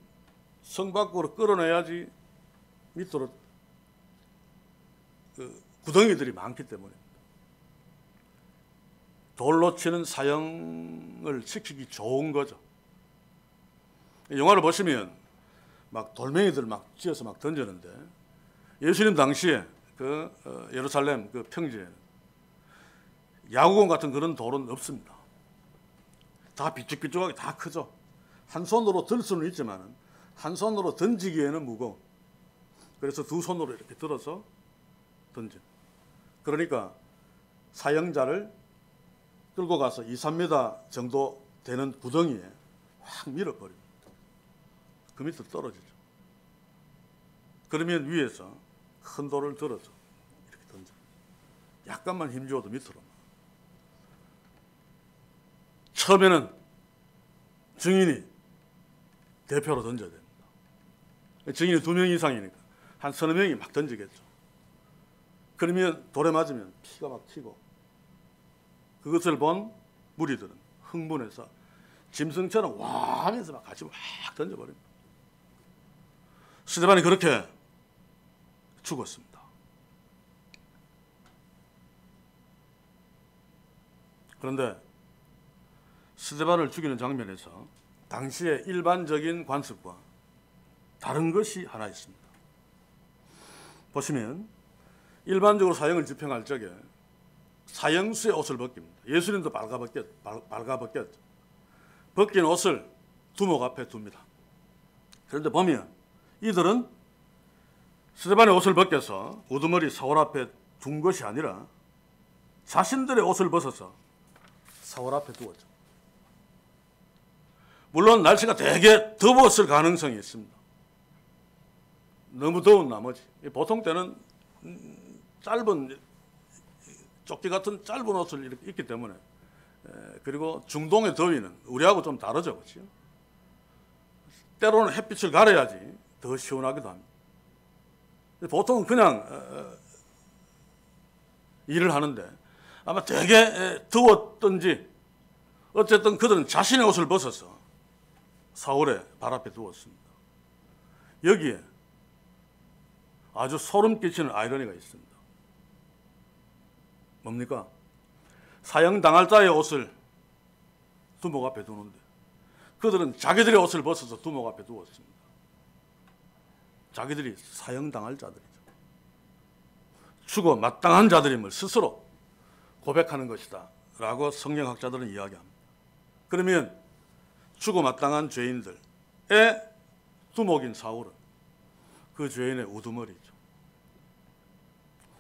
성 밖으로 끌어내야지 밑으로 구덩이들이 많기 때문입니다. 돌로 치는 사형을 시키기 좋은 거죠. 영화를 보시면 막 돌멩이들 막 쥐어서 막 던지는데 예수님 당시에 그 예루살렘 그 평지에 야구공 같은 그런 돌은 없습니다. 다 비쭉비쭉하게 다 크죠. 한 손으로 들 수는 있지만 한 손으로 던지기에는 무거워. 그래서 두 손으로 이렇게 들어서 던져. 그러니까 사형자를 끌고 가서 2, 3m 정도 되는 구덩이에 확 밀어버립니다. 그 밑으로 떨어지죠. 그러면 위에서 큰 돌을 들어서 이렇게 던져. 약간만 힘줘도 밑으로. 처음에는 증인이 대표로 던져야 됩니다. 증인이 2명 이상이니까 한 서너 명이 막 던지겠죠. 그러면 돌에 맞으면 피가 막 튀고 그것을 본 무리들은 흥분해서 짐승처럼 와 하면서 막 같이 막 던져버립니다. 스데반이 그렇게 죽었습니다. 그런데 스데반을 죽이는 장면에서 당시의 일반적인 관습과 다른 것이 하나 있습니다. 보시면 일반적으로 사형을 집행할 적에 사형수의 옷을 벗깁니다. 예수님도 발가벗겼죠. 벗긴 옷을 두목 앞에 둡니다. 그런데 보면 이들은 스데반의 옷을 벗겨서 우두머리 사울 앞에 둔 것이 아니라 자신들의 옷을 벗어서 사울 앞에 두었죠. 물론 날씨가 되게 더웠을 가능성이 있습니다. 너무 더운 나머지 보통 때는 짧은 조끼 같은 짧은 옷을 이렇게 입기 때문에, 그리고 중동의 더위는 우리하고 좀 다르죠, 그렇죠? 때로는 햇빛을 가려야지 더 시원하기도 합니다. 보통은 그냥 일을 하는데 아마 되게 더웠던지 어쨌든 그들은 자신의 옷을 벗어서 사울의 발 앞에 두었습니다. 여기에 아주 소름 끼치는 아이러니가 있습니다. 뭡니까? 사형당할 자의 옷을 두목 앞에 두는데 그들은 자기들의 옷을 벗어서 두목 앞에 두었습니다. 자기들이 사형당할 자들이죠. 죽어 마땅한 자들임을 스스로 고백하는 것이다 라고 성경학자들은 이야기합니다. 그러면 죽어 마땅한 죄인들의 두목인 사울은 그 죄인의 우두머리죠.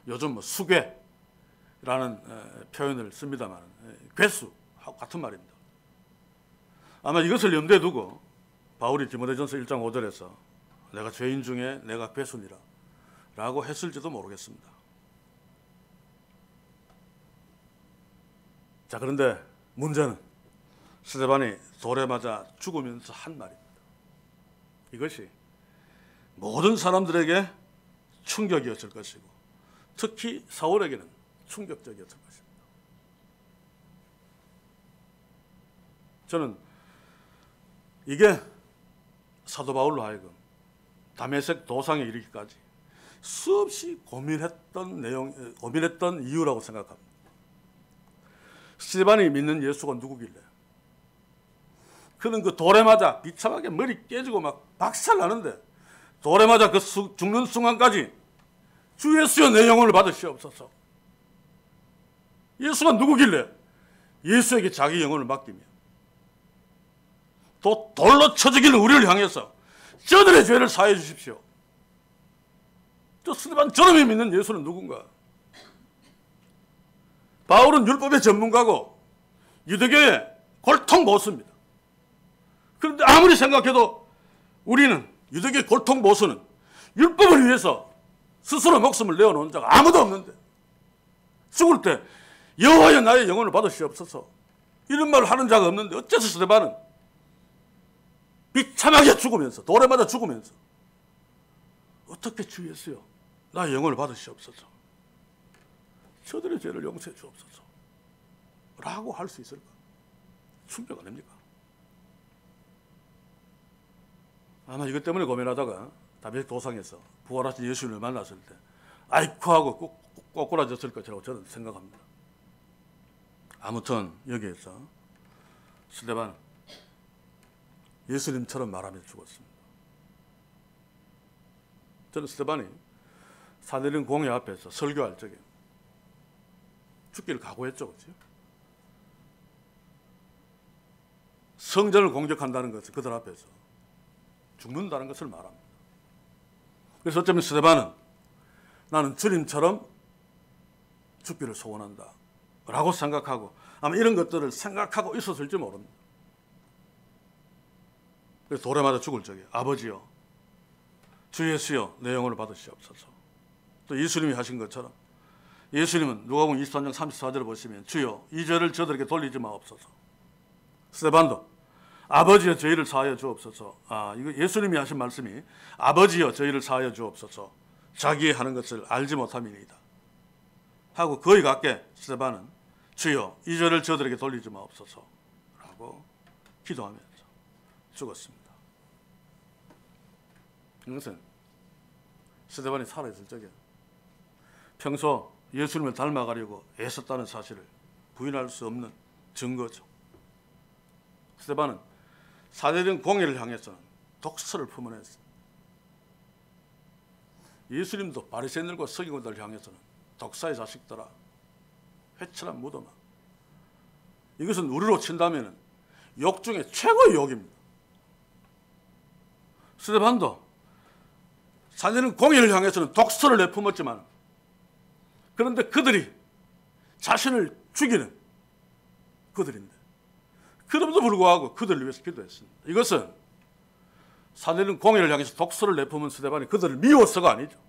요즘 뭐 수괴라는 표현을 씁니다만 괴수하고 같은 말입니다. 아마 이것을 염두에 두고 바울이 디모데전서 1장 5절에서 내가 죄인 중에 내가 괴수니라 라고 했을지도 모르겠습니다. 자, 그런데 문제는 스데반이 돌에 맞아 죽으면서 한 말입니다. 이것이 모든 사람들에게 충격이었을 것이고 특히 사울에게는 충격적이었을 것입니다. 저는 이게 사도 바울로 하여금 다메섹 도상에 이르기까지 수없이 고민했던 이유라고 생각합니다. 스데반이 믿는 예수가 누구길래? 그는 그 돌에 맞아 비참하게 머리 깨지고 막 박살나는데 돌에 맞아 그 죽는 순간까지 주 예수여 내 영혼을 받으시옵소서. 예수가 누구길래 예수에게 자기 영혼을 맡기며 또 돌로 쳐죽이는 우리를 향해서 저들의 죄를 사해 주십시오. 저 스데반 저놈이 믿는 예수는 누군가? 바울은 율법의 전문가고 유대교의 골통 보수입니다. 그런데 아무리 생각해도 우리는 유대교의 골통 보수는 율법을 위해서 스스로 목숨을 내어놓은 자가 아무도 없는데 죽을 때 여호와여 나의 영혼을 받으시옵소서 이런 말을 하는 자가 없는데 어째서 스데반은 비참하게 죽으면서 돌에 맞아 죽으면서 어떻게 주 예수여 나의 영혼을 받으시옵소서 저들의 죄를 용서해 주옵소서 라고 할 수 있을까? 충격 아닙니까? 아마 이것 때문에 고민하다가 다메섹 도상에서 부활하신 예수님을 만났을 때 아이쿠 하고 꼬꾸라졌을 것이라고 저는 생각합니다. 아무튼 여기에서 스데반은 예수님처럼 말하며 죽었습니다. 저는 스데반이 사내린 공회 앞에서 설교할 적에 죽기를 각오했죠. 그렇죠? 성전을 공격한다는 것은 그들 앞에서 죽는다는 것을 말합니다. 그래서 어쩌면 스데반은 나는 주님처럼 죽기를 소원한다 라고 생각하고 아마 이런 것들을 생각하고 있었을지 모릅니다. 그래서 돌에 맞아 죽을 적에 아버지여 주 예수여 내 영혼을 받으시옵소서. 또 예수님이 하신 것처럼 예수님은 누가복음 23장 34절을 보시면 주여 이 죄를 저들에게 돌리지 마옵소서. 스데반도 아버지여 저희를 사하여 주옵소서. 이거 예수님이 하신 말씀이 아버지여 저희를 사하여 주옵소서. 자기의 하는 것을 알지 못함이니이다 하고 거의 같게 스데반은 주여 이 죄를 저들에게 돌리지 마옵소서 라고 기도하면서 죽었습니다. 이것은 스데반이 살아있을 적에 평소 예수님을 닮아가려고 애썼다는 사실을 부인할 수 없는 증거죠. 스데반은 사제된 공의를 향해서는 독서를 품어냈습니다. 예수님도 바리새인들과 서기관들을 향해서는 독사의 자식들아, 회칠한 무덤아. 이것은 우리로 친다면 욕 중에 최고의 욕입니다. 스데반도 사제된 공의를 향해서는 독서를 내뿜었지만, 그런데 그들이 자신을 죽이는 그들인데, 그럼에도 불구하고 그들을 위해서 기도했습니다. 이것은 사제된 공의를 향해서 독서를 내뿜은 스데반이 그들을 미워서가 아니죠.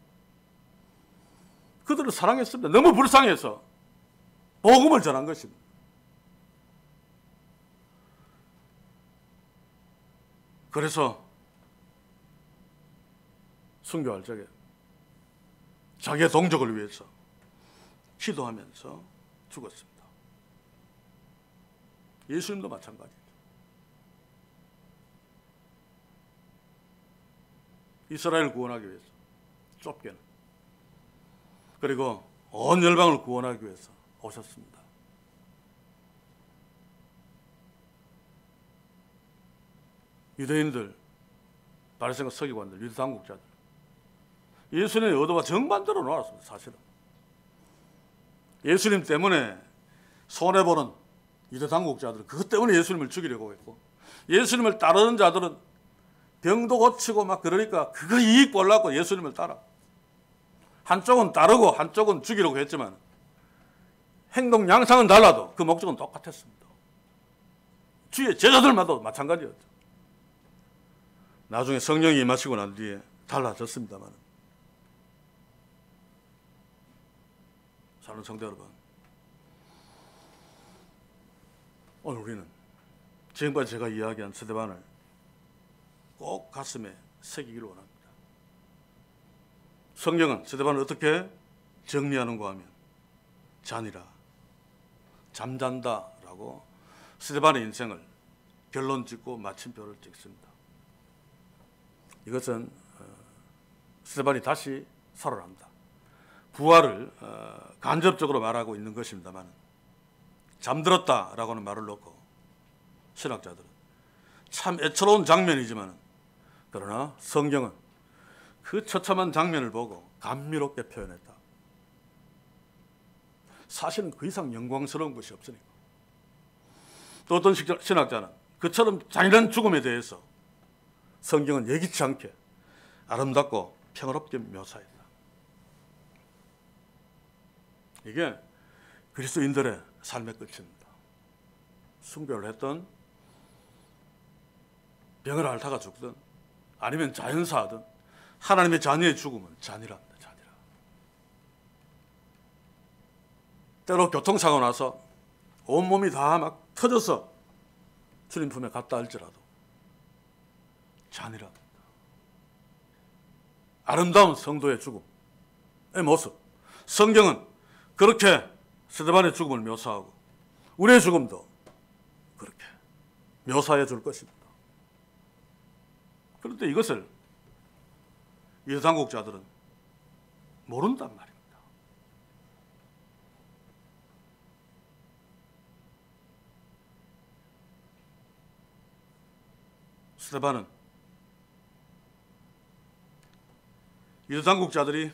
그들을 사랑했습니다. 너무 불쌍해서 복음을 전한 것입니다. 그래서 순교할 적에 자기의 동족을 위해서 기도하면서 죽었습니다. 예수님도 마찬가지죠. 이스라엘을 구원하기 위해서 좁게는, 그리고 온 열방을 구원하기 위해서 오셨습니다. 유대인들, 바리새인과 서기관들, 유대 당국자들, 예수님의 의도와 정반대로 놀았습니다. 사실은 예수님 때문에 손해보는 유대 당국자들은 그것 때문에 예수님을 죽이려고 했고, 예수님을 따르는 자들은 병도 고치고 막 그러니까 그거 이익 보려고 예수님을 따라, 한쪽은 따르고 한쪽은 죽이려고 했지만 행동 양상은 달라도 그 목적은 똑같았습니다. 주의 제자들마도 마찬가지였죠. 나중에 성령이 임하시고 난 뒤에 달라졌습니다만, 사랑하는 성도 여러분, 오늘 우리는 지금까지 제가 이야기한 스데반을 꼭 가슴에 새기기를 원합니다. 성경은 스데반을 어떻게 정리하는가 하면 잔이라, 잠잔다라고 스데반의 인생을 결론 짓고 마침표를 찍습니다. 이것은 스데반이 다시 살아납니다. 부활을 간접적으로 말하고 있는 것입니다만, 잠들었다라고 하는 말을 놓고 신학자들은 참 애처로운 장면이지만, 그러나 성경은 그 처참한 장면을 보고 감미롭게 표현했다. 사실은 그 이상 영광스러운 것이 없으니까. 또 어떤 신학자는 그처럼 잔인한 죽음에 대해서 성경은 예기치 않게 아름답고 평화롭게 묘사했다. 이게 그리스도인들의 삶의 끝입니다. 순교를 했던, 병을 앓다가 죽든, 아니면 자연사하든 하나님의 자녀의 죽음은 잔이랍니다. 잔이라. 때로 교통사고 나서 온몸이 다 막 터져서 주님 품에 갔다 할지라도 잔이랍니다. 아름다운 성도의 죽음의 모습, 성경은 그렇게 스데반의 죽음을 묘사하고 우리의 죽음도 그렇게 묘사해 줄 것입니다. 그런데 이것을 유대 당국자들은 모른단 말입니다. 스데반은 유대 당국자들이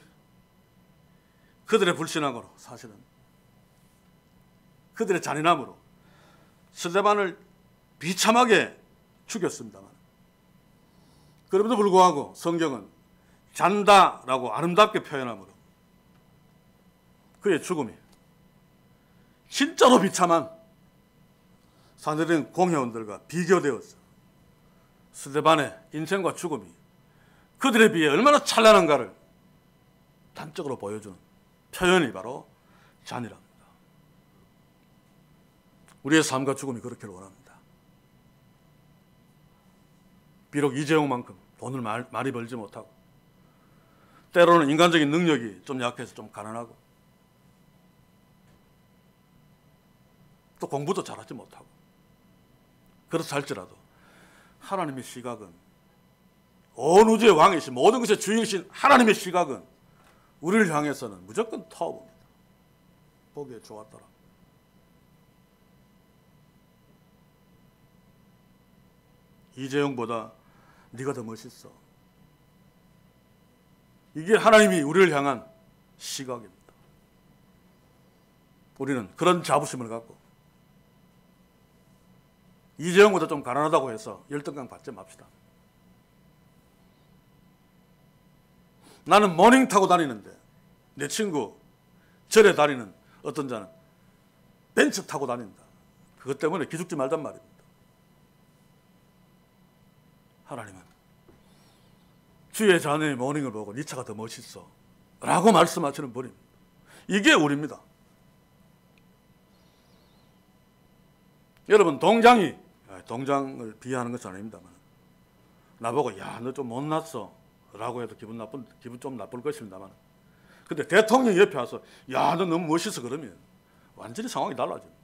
그들의 불신앙으로, 사실은 그들의 잔인함으로 스데반을 비참하게 죽였습니다만, 그럼에도 불구하고 성경은 잔다라고 아름답게 표현하므로 그의 죽음이 진짜로 비참한 산헤드린 공회원들과 비교되어서 스데반의 인생과 죽음이 그들에 비해 얼마나 찬란한가를 단적으로 보여주는 표현이 바로 잔이랍니다. 우리의 삶과 죽음이 그렇기를 원합니다. 비록 이재용만큼 돈을 많이 벌지 못하고, 때로는 인간적인 능력이 좀 약해서 좀 가난하고, 또 공부도 잘하지 못하고, 그렇다 할지라도 하나님의 시각은 온 우주의 왕이신 모든 것의 주인이신 하나님의 시각은 우리를 향해서는 무조건 터봅니다. 보기에 좋았더라. 이재용보다 네가 더 멋있어. 이게 하나님이 우리를 향한 시각입니다. 우리는 그런 자부심을 갖고 이재용보다 좀 가난하다고 해서 열등감 받지 맙시다. 나는 모닝 타고 다니는데 내 친구 절에 다니는 어떤 자는 벤츠 타고 다닌다. 그것 때문에 기죽지 말단 말입니다. 하나님은 주의 자녀의 모닝을 보고 네 차가 더 멋있어 라고 말씀하시는 분입니다. 이게 우리입니다. 여러분 동장을 비하하는 것은 아닙니다만 나보고 야 너 좀 못났어 라고 해도 기분 좀 나쁠 것입니다만 근데 대통령이 옆에 와서 야 너 너무 멋있어 그러면 완전히 상황이 달라집니다.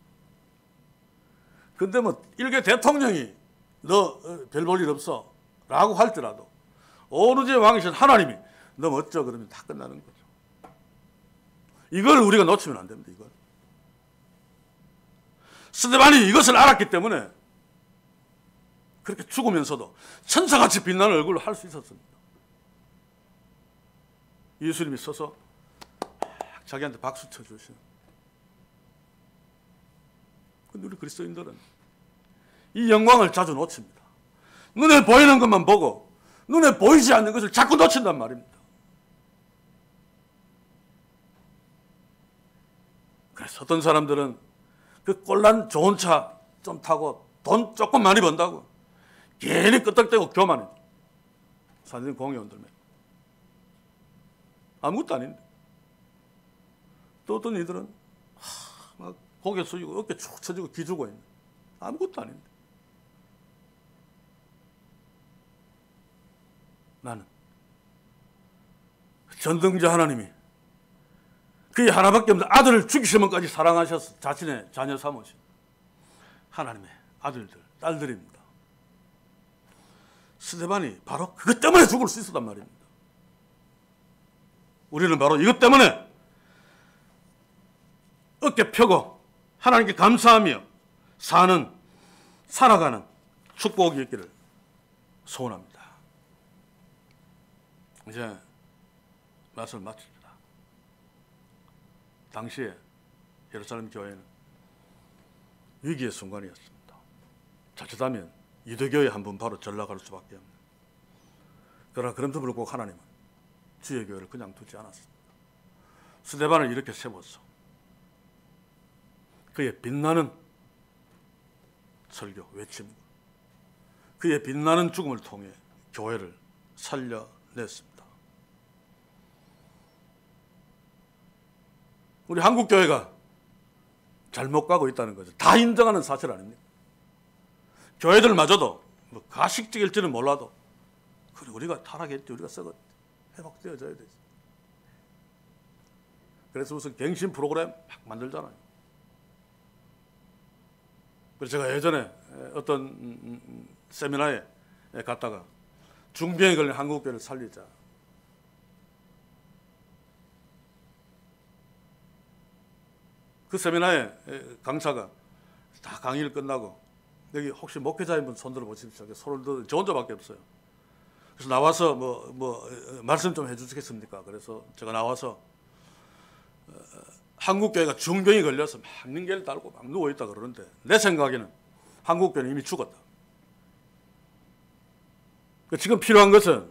근데 뭐 일개 대통령이 너 별 볼 일 없어 라고 할지라도 온 우주의 왕이신 하나님이 너 멋져 그러면 다 끝나는 거죠. 이걸 우리가 놓치면 안 됩니다. 이걸. 스데반이 이것을 알았기 때문에 그렇게 죽으면서도 천사같이 빛나는 얼굴로 할 수 있었습니다. 예수님이 서서 자기한테 박수 쳐주시는. 근데 우리 그리스도인들은 이 영광을 자주 놓칩니다. 눈에 보이는 것만 보고 눈에 보이지 않는 것을 자꾸 놓친단 말입니다. 그래서 어떤 사람들은 그 꼴난 좋은 차 좀 타고 돈 조금 많이 번다고 괜히 끄떡대고 교만해. 사진 공회원들면 아무것도 아닌데 또 어떤 이들은 막 고개 숙이고 어깨 축 처지고 기주고 있는 아무것도 아닌데 나는 전능자 하나님이 그의 하나밖에 없는 아들을 죽이시면까지 사랑하셔서 자신의 자녀 삼으신 하나님의 아들들, 딸들입니다. 스데반이 바로 그것 때문에 죽을 수 있었단 말입니다. 우리는 바로 이것 때문에 어깨 펴고 하나님께 감사하며 살아가는 축복이 있기를 소원합니다. 이제 말씀을 마칩니다. 당시에 예루살렘 교회는 위기의 순간이었습니다. 자칫하면 유대교의 한 분 바로 전락할 수밖에 없는. 그러나 그럼에도 불구하고 하나님은 주의 교회를 그냥 두지 않았습니다. 스데반을 이렇게 세워서 그의 빛나는 설교, 외침, 그의 빛나는 죽음을 통해 교회를 살려냈습니다. 우리 한국교회가 잘못 가고 있다는 거죠. 다 인정하는 사실 아닙니까? 교회들마저도 뭐 가식적일지는 몰라도 그래 우리가 타락했지 우리가 썩어 회복되어져야 되지. 그래서 무슨 갱신 프로그램 막 만들잖아요. 그래서 제가 예전에 어떤 세미나에 갔다가 중병에 걸린 한국교회를 살리자. 그 세미나에 강사가 다 강의를 끝나고 여기 혹시 목회자인 분 손들어 보십시오. 손을 저 혼자밖에 없어요. 그래서 나와서 말씀 좀 해주시겠습니까? 그래서 제가 나와서 한국교회가 중병이 걸려서 막 링겔 달고 막 누워있다 그러는데 내 생각에는 한국교회는 이미 죽었다. 지금 필요한 것은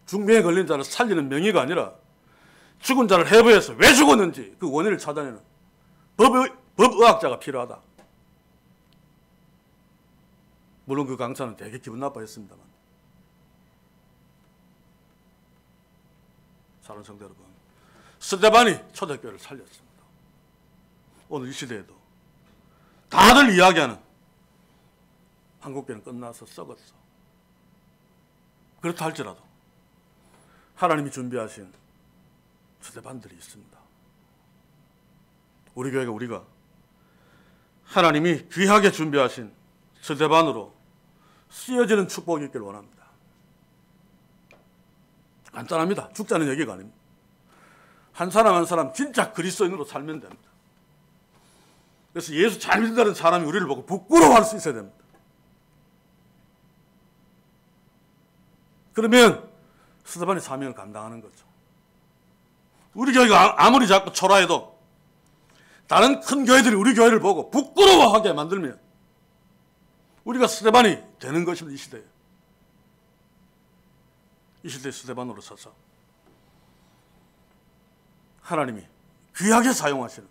중병에 걸린 자를 살리는 명의가 아니라 죽은 자를 해부해서 왜 죽었는지 그 원인을 찾아내는 법의학자가 필요하다. 물론 그 강사는 되게 기분 나빠했습니다만. 사랑하는 성도 여러분, 스데반이 초대교회를 살렸습니다. 오늘 이 시대에도 다들 이야기하는 한국교회는 끝나서 썩었어. 그렇다 할지라도 하나님이 준비하신 스데반들이 있습니다. 우리 교회가 우리가 하나님이 귀하게 준비하신 스데반으로 쓰여지는 축복이 있기를 원합니다. 간단합니다. 죽자는 얘기가 아닙니다. 한 사람 한 사람 진짜 그리스도인으로 살면 됩니다. 그래서 예수 잘 믿는다는 사람이 우리를 보고 부끄러워할 수 있어야 됩니다. 그러면 스데반의 사명을 감당하는 거죠. 우리 교회가 아무리 자꾸 초라해도 다른 큰 교회들이 우리 교회를 보고 부끄러워하게 만들면 우리가 스데반이 되는 것입니다. 이 시대에. 이 시대의 스데반으로 서서 하나님이 귀하게 사용하시는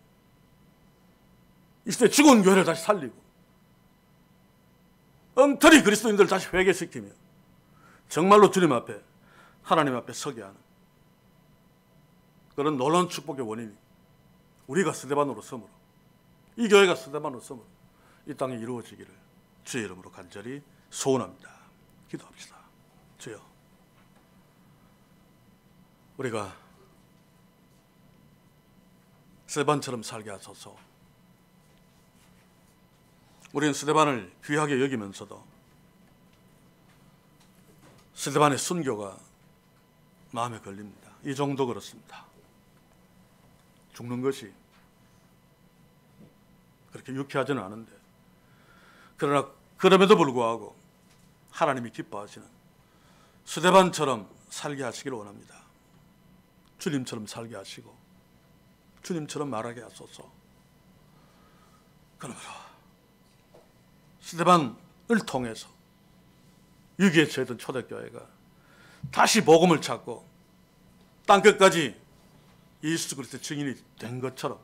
이 시대에 죽은 교회를 다시 살리고 엉터리 그리스도인들을 다시 회개시키며 정말로 주님 앞에 하나님 앞에 서게 하는 그런 놀라운 축복의 원인이 우리가 스데반으로 섬으로 이 교회가 스데반으로 섬으로 이 땅에 이루어지기를 주의 이름으로 간절히 소원합니다. 기도합시다. 주여, 우리가 스데반처럼 살게 하소서. 우리는 스데반을 귀하게 여기면서도 스데반의 순교가 마음에 걸립니다. 이 정도 그렇습니다. 죽는 것이 그렇게 유쾌하지는 않은데, 그러나 그럼에도 불구하고 하나님이 기뻐하시는 스데반처럼 살게 하시기를 원합니다. 주님처럼 살게 하시고 주님처럼 말하게 하소서. 그러므로 스데반을 통해서 위기에 처했던 초대교회가 다시 복음을 찾고 땅끝까지 예수 그리스도의 증인이 된 것처럼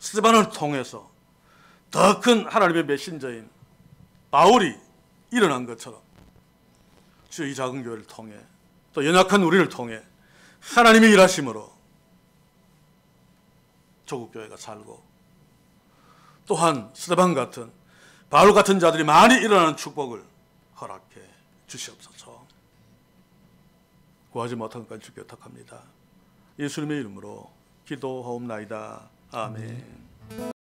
스데반을 통해서 더 큰 하나님의 메신저인 바울이 일어난 것처럼 주의 이 작은 교회를 통해 또 연약한 우리를 통해 하나님의 일하심으로 조국 교회가 살고 또한 스데반 같은 바울 같은 자들이 많이 일어나는 축복을 허락해 주시옵소서. 구하지 못한 것까지 주께 부탁합니다. 예수님의 이름으로 기도하옵나이다. 아멘.